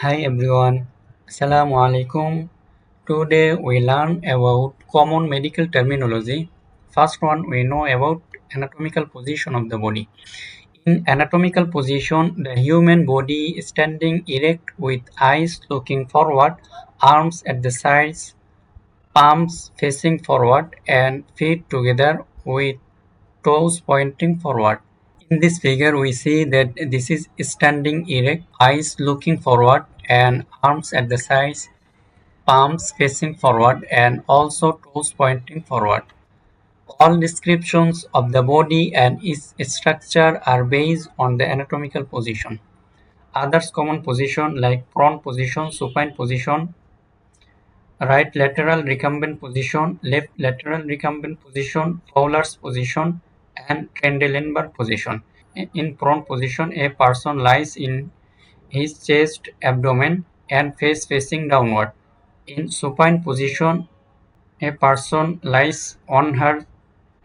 Hi everyone, Assalamu alaikum. Today we learn about common medical terminology. First one we know about anatomical position of the body. In anatomical position, the human body is standing erect with eyes looking forward, arms at the sides, palms facing forward and feet together with toes pointing forward. In this figure, we see that this is standing erect, eyes looking forward, and arms at the sides, palms facing forward, and also toes pointing forward. All descriptions of the body and its structure are based on the anatomical position. Others common position like prone position, supine position, right lateral recumbent position, left lateral recumbent position, Fowler's position, and Trendelenburg position. In prone position, a person lies in his chest, abdomen, and face facing downward. In supine position, a person lies on her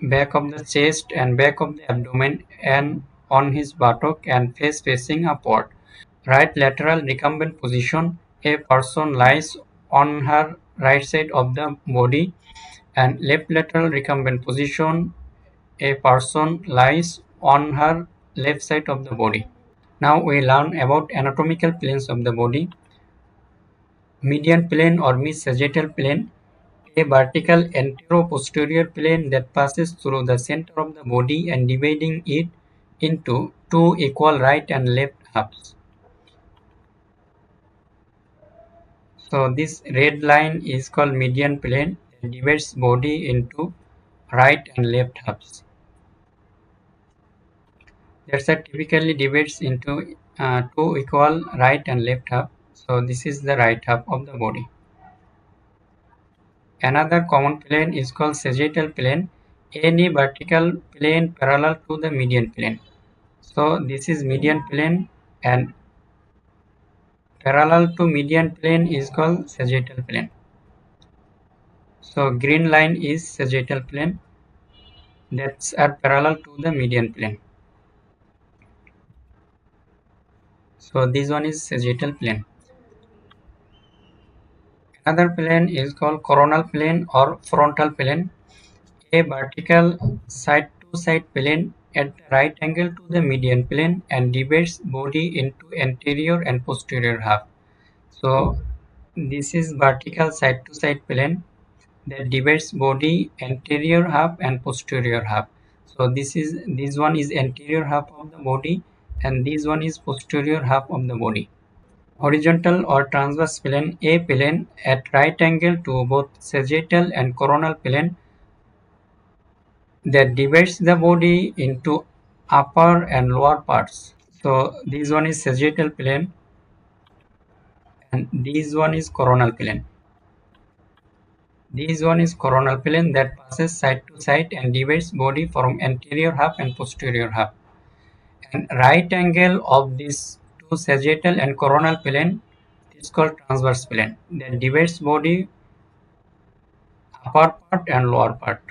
back of the chest and back of the abdomen and on his buttock and face facing upward. Right lateral recumbent position, a person lies on her right side of the body, and left lateral recumbent position, a person lies on her left side of the body. Now we learn about anatomical planes of the body. Median plane or mid-sagittal plane, a vertical antero-posterior plane that passes through the center of the body and dividing it into two equal right and left halves. So this red line is called median plane that divides body into right and left halves. That's typically divides into two equal right and left half. So this is the right half of the body. Another common plane is called sagittal plane, any vertical plane parallel to the median plane. So this is median plane, and parallel to median plane is called sagittal plane. So green line is sagittal plane that are parallel to the median plane. So this one is sagittal plane. Another plane is called coronal plane or frontal plane, a vertical side-to-side plane at right angle to the median plane and divides body into anterior and posterior half. So this is vertical side-to-side plane that divides body anterior half and posterior half. So this one is anterior half of the body and this one is posterior half of the body. Horizontal or transverse plane, a plane at right angle to both sagittal and coronal plane that divides the body into upper and lower parts. So this one is sagittal plane and this one is coronal plane. This one is coronal plane that passes side to side and divides body from anterior half and posterior half. And right angle of these two sagittal and coronal plane is called transverse plane that divides body upper part and lower part.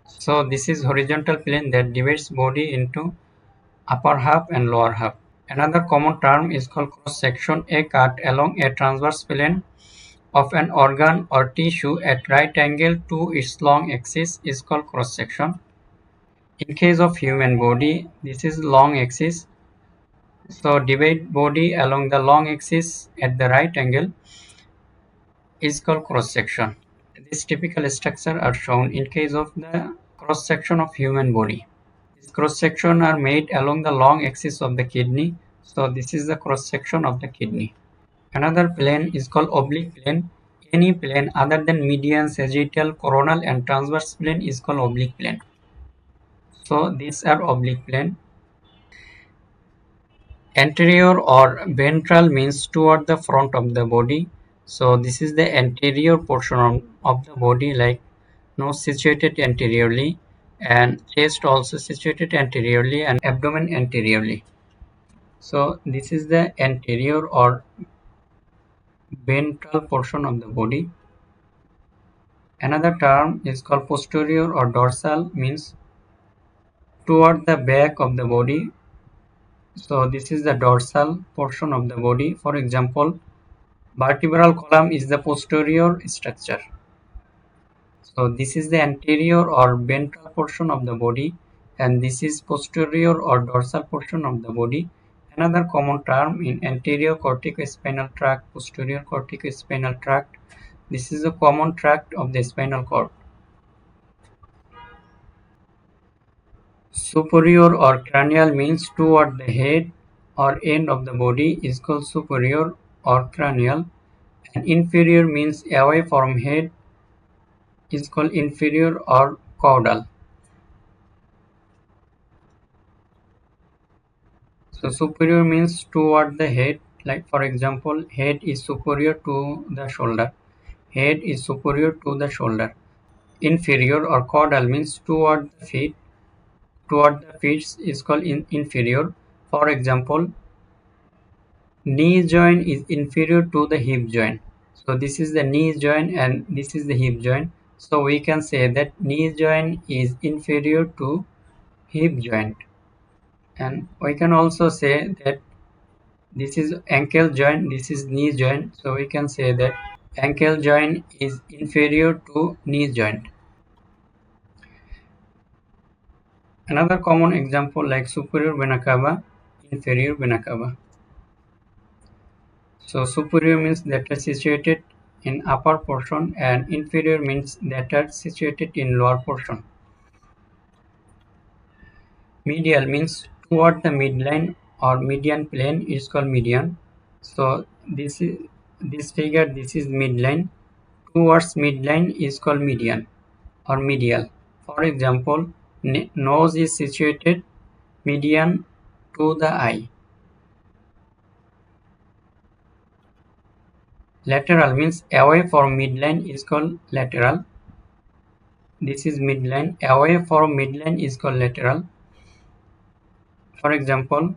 So this is horizontal plane that divides body into upper half and lower half. Another common term is called cross-section. A cut along a transverse plane of an organ or tissue at right angle to its long axis is called cross-section. In case of human body, this is long axis. So divide body along the long axis at the right angle is called cross-section. These typical structure are shown in case of the cross-section of human body. These cross-section are made along the long axis of the kidney. So this is the cross-section of the kidney. Another plane is called oblique plane. Any plane other than median, sagittal, coronal and transverse plane is called oblique plane. So these are oblique plane. Anterior or ventral means toward the front of the body. So this is the anterior portion of the body, like nose situated anteriorly and chest also situated anteriorly and abdomen anteriorly. So this is the anterior or ventral portion of the body. Another term is called posterior or dorsal, means toward the back of the body. So this is the dorsal portion of the body. For example, Vertebral column is the posterior structure. So this is the anterior or ventral portion of the body, and this is posterior or dorsal portion of the body. Another common term in anterior corticospinal tract, posterior corticospinal tract. This is a common tract of the spinal cord. Superior or cranial means toward the head or end of the body is called superior or cranial, and inferior means away from head is called inferior or caudal. So superior means toward the head, like for example, head is superior to the shoulder. Head is superior to the shoulder. Inferior or caudal means toward the feet. Toward the feet is called inferior. For example, knee joint is inferior to the hip joint. So this is the knee joint and this is the hip joint. So we can say that knee joint is inferior to hip joint. And we can also say that this is ankle joint, this is knee joint. So we can say that ankle joint is inferior to knee joint. Another common example like superior vena cava, inferior vena cava. So superior means that are situated in upper portion and inferior means that are situated in lower portion. Medial means toward the midline or median plane is called median. So this figure, this is midline. Towards midline is called median or medial. For example, nose is situated median to the eye. Lateral means away from midline is called lateral. This is midline. Away from midline is called lateral. For example,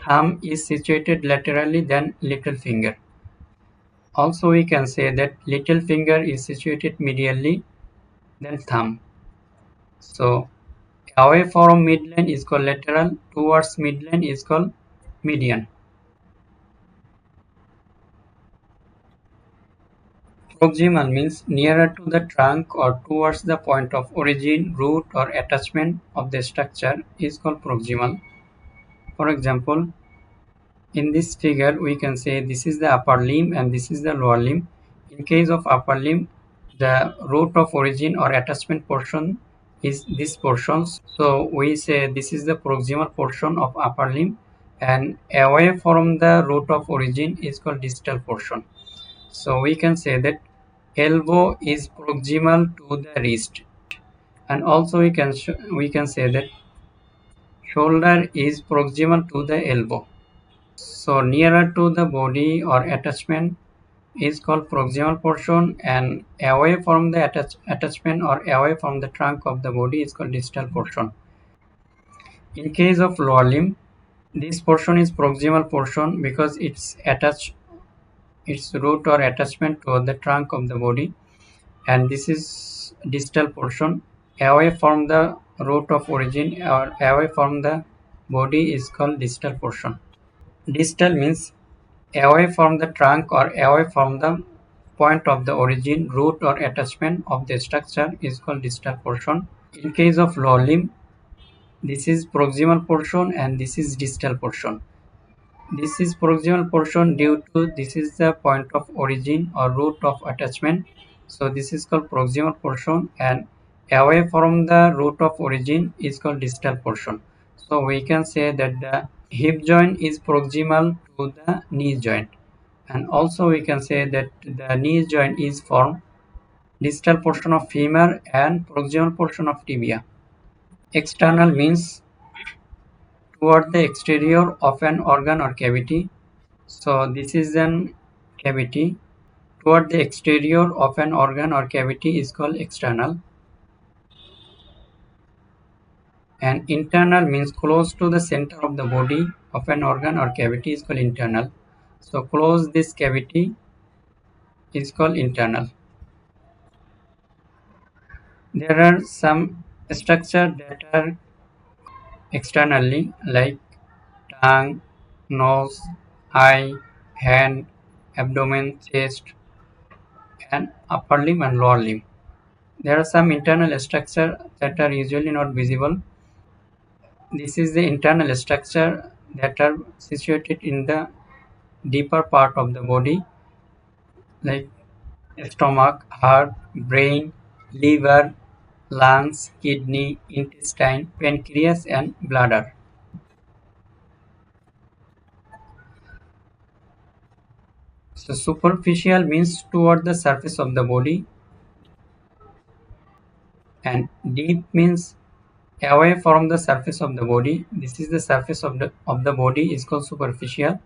thumb is situated laterally than little finger. Also, we can say that little finger is situated medially than thumb. So, away from midline is called lateral. Towards midline is called median. Proximal means nearer to the trunk or towards the point of origin, root or attachment of the structure is called proximal. For example, in this figure we can say this is the upper limb and this is the lower limb. In case of upper limb, the root of origin or attachment portion is this portion. So we say this is the proximal portion of upper limb, and away from the root of origin is called distal portion. So we can say that elbow is proximal to the wrist, and also we can say that shoulder is proximal to the elbow. So nearer to the body or attachment is called proximal portion, and away from the attachment or away from the trunk of the body is called distal portion. In case of lower limb, this portion is proximal portion because it's attached its root or attachment to the trunk of the body, and this is distal portion away from the root of origin or away from the body is called distal portion. Distal means away from the trunk or away from the point of the origin, root or attachment of the structure is called distal portion. In case of lower limb, this is proximal portion and this is distal portion. This is proximal portion due to this is the point of origin or root of attachment. So this is called proximal portion, and away from the root of origin is called distal portion. So we can say that the hip joint is proximal to the knee joint, and also we can say that the knee joint is from distal portion of femur and proximal portion of tibia. External means toward the exterior of an organ or cavity. So this is an cavity. Toward the exterior of an organ or cavity is called external. And internal means close to the center of the body of an organ or cavity is called internal. So close this cavity is called internal. There are some structures that are externally like tongue, nose, eye, hand, abdomen, chest, and upper limb and lower limb. There are some internal structure that are usually not visible. This is the internal structure that are situated in the deeper part of the body, like stomach, heart, brain, liver, lungs, kidney, intestine, pancreas, and bladder. So superficial means toward the surface of the body, and deep means away from the surface of the body. This is the surface of the body is called superficial,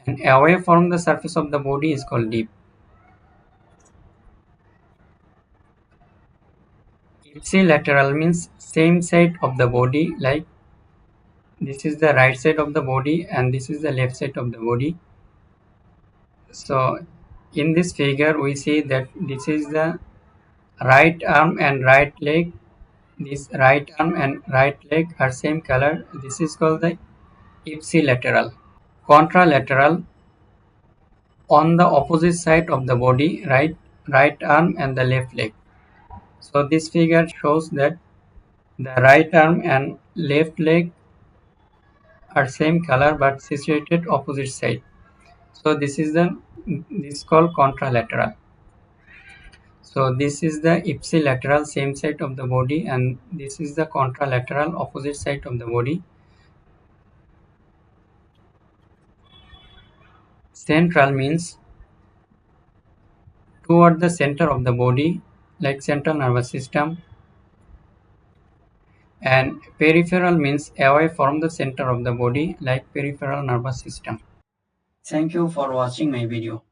and away from the surface of the body is called deep. Ipsilateral means same side of the body, like this is the right side of the body and this is the left side of the body. So in this figure we see that this is the right arm and right leg. This right arm and right leg are same color. This is called the ipsilateral. Contralateral, on the opposite side of the body, right arm and the left leg. So this figure shows that the right arm and left leg are same color but situated opposite side. So this is called contralateral. So this is the ipsilateral, same side of the body, and this is the contralateral, opposite side of the body. Central means toward the center of the body, like central nervous system, and peripheral means away from the center of the body, like peripheral nervous system. Thank you for watching my video.